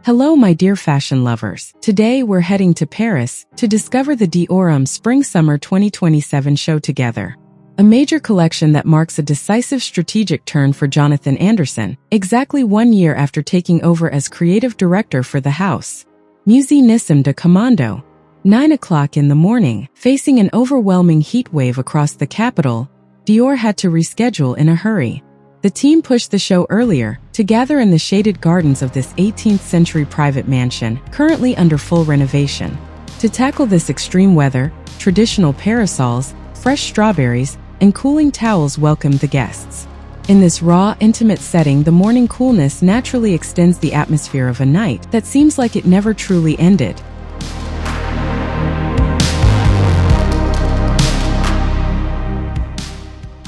Hello my dear fashion lovers. Today we're heading to Paris to discover the Dior Men Spring Summer 2027 show together. A major collection that marks a decisive strategic turn for Jonathan Anderson, exactly 1 year after taking over as creative director for the house. Musée Nissim de Camondo. 9 o'clock in the morning, facing an overwhelming heat wave across the capital, Dior had to reschedule in a hurry. The team pushed the show earlier to gather in the shaded gardens of this 18th-century private mansion, currently under full renovation. To tackle this extreme weather, traditional parasols, fresh strawberries, and cooling towels welcomed the guests. In this raw, intimate setting, the morning coolness naturally extends the atmosphere of a night that seems like it never truly ended.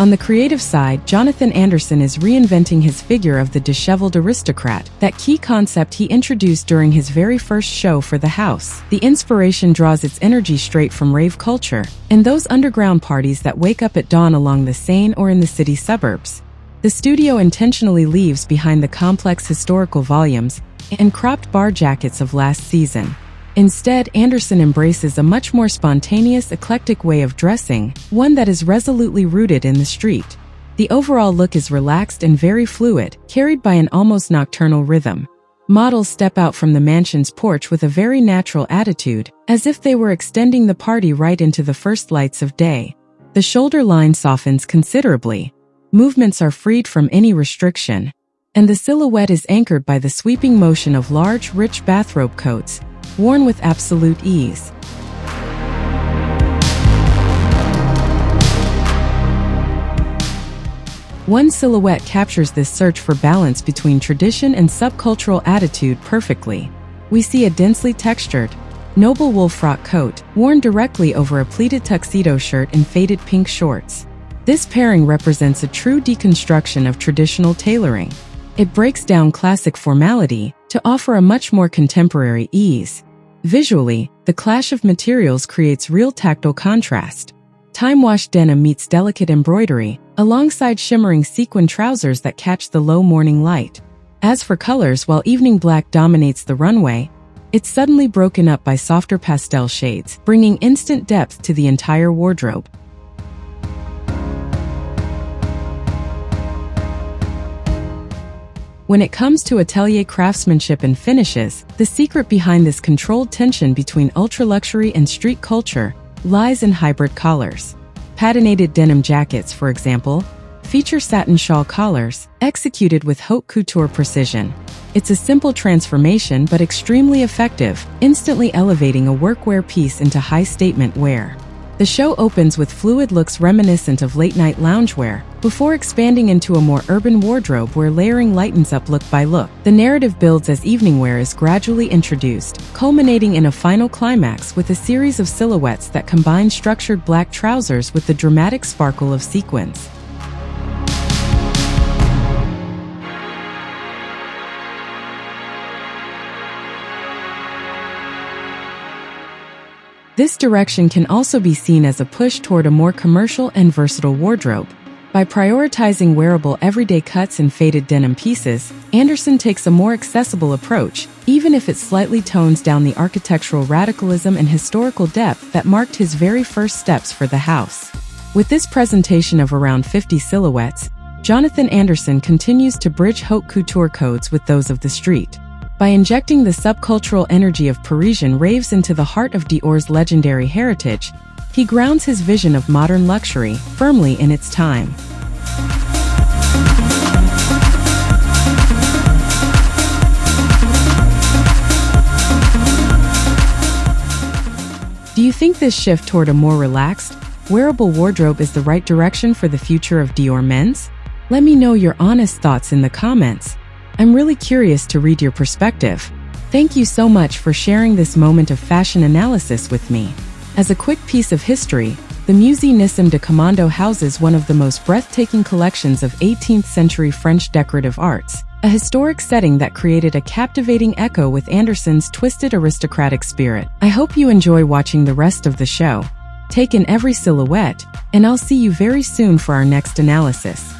On the creative side, Jonathan Anderson is reinventing his figure of the disheveled aristocrat, that key concept he introduced during his very first show for the house. The inspiration draws its energy straight from rave culture, and those underground parties that wake up at dawn along the Seine or in the city suburbs. The studio intentionally leaves behind the complex historical volumes and cropped bar jackets of last season. Instead, Anderson embraces a much more spontaneous, eclectic way of dressing, one that is resolutely rooted in the street. The overall look is relaxed and very fluid, carried by an almost nocturnal rhythm. Models step out from the mansion's porch with a very natural attitude, as if they were extending the party right into the first lights of day. The shoulder line softens considerably. Movements are freed from any restriction, and the silhouette is anchored by the sweeping motion of large, rich bathrobe coats, worn with absolute ease. One silhouette captures this search for balance between tradition and subcultural attitude perfectly. We see a densely textured, noble wool frock coat, worn directly over a pleated tuxedo shirt and faded pink shorts. This pairing represents a true deconstruction of traditional tailoring. It breaks down classic formality to offer a much more contemporary ease. Visually, the clash of materials creates real tactile contrast. Time-washed denim meets delicate embroidery, alongside shimmering sequin trousers that catch the low morning light. As for colors, while evening black dominates the runway, it's suddenly broken up by softer pastel shades, bringing instant depth to the entire wardrobe. When it comes to atelier craftsmanship and finishes, the secret behind this controlled tension between ultra-luxury and street culture lies in hybrid collars. Patinated denim jackets, for example, feature satin shawl collars, executed with haute couture precision. It's a simple transformation but extremely effective, instantly elevating a workwear piece into high-statement wear. The show opens with fluid looks reminiscent of late-night loungewear, before expanding into a more urban wardrobe where layering lightens up look by look. The narrative builds as evening wear is gradually introduced, culminating in a final climax with a series of silhouettes that combine structured black trousers with the dramatic sparkle of sequins. This direction can also be seen as a push toward a more commercial and versatile wardrobe. By prioritizing wearable everyday cuts and faded denim pieces, Anderson takes a more accessible approach, even if it slightly tones down the architectural radicalism and historical depth that marked his very first steps for the house. With this presentation of around 50 silhouettes, Jonathan Anderson continues to bridge haute couture codes with those of the street. By injecting the subcultural energy of Parisian raves into the heart of Dior's legendary heritage, he grounds his vision of modern luxury firmly in its time. Do you think this shift toward a more relaxed, wearable wardrobe is the right direction for the future of Dior Men's? Let me know your honest thoughts in the comments. I'm really curious to read your perspective. Thank you so much for sharing this moment of fashion analysis with me. As a quick piece of history, the Musée Nissim de Camondo houses one of the most breathtaking collections of 18th-century French decorative arts, a historic setting that created a captivating echo with Anderson's twisted aristocratic spirit. I hope you enjoy watching the rest of the show. Take in every silhouette, and I'll see you very soon for our next analysis.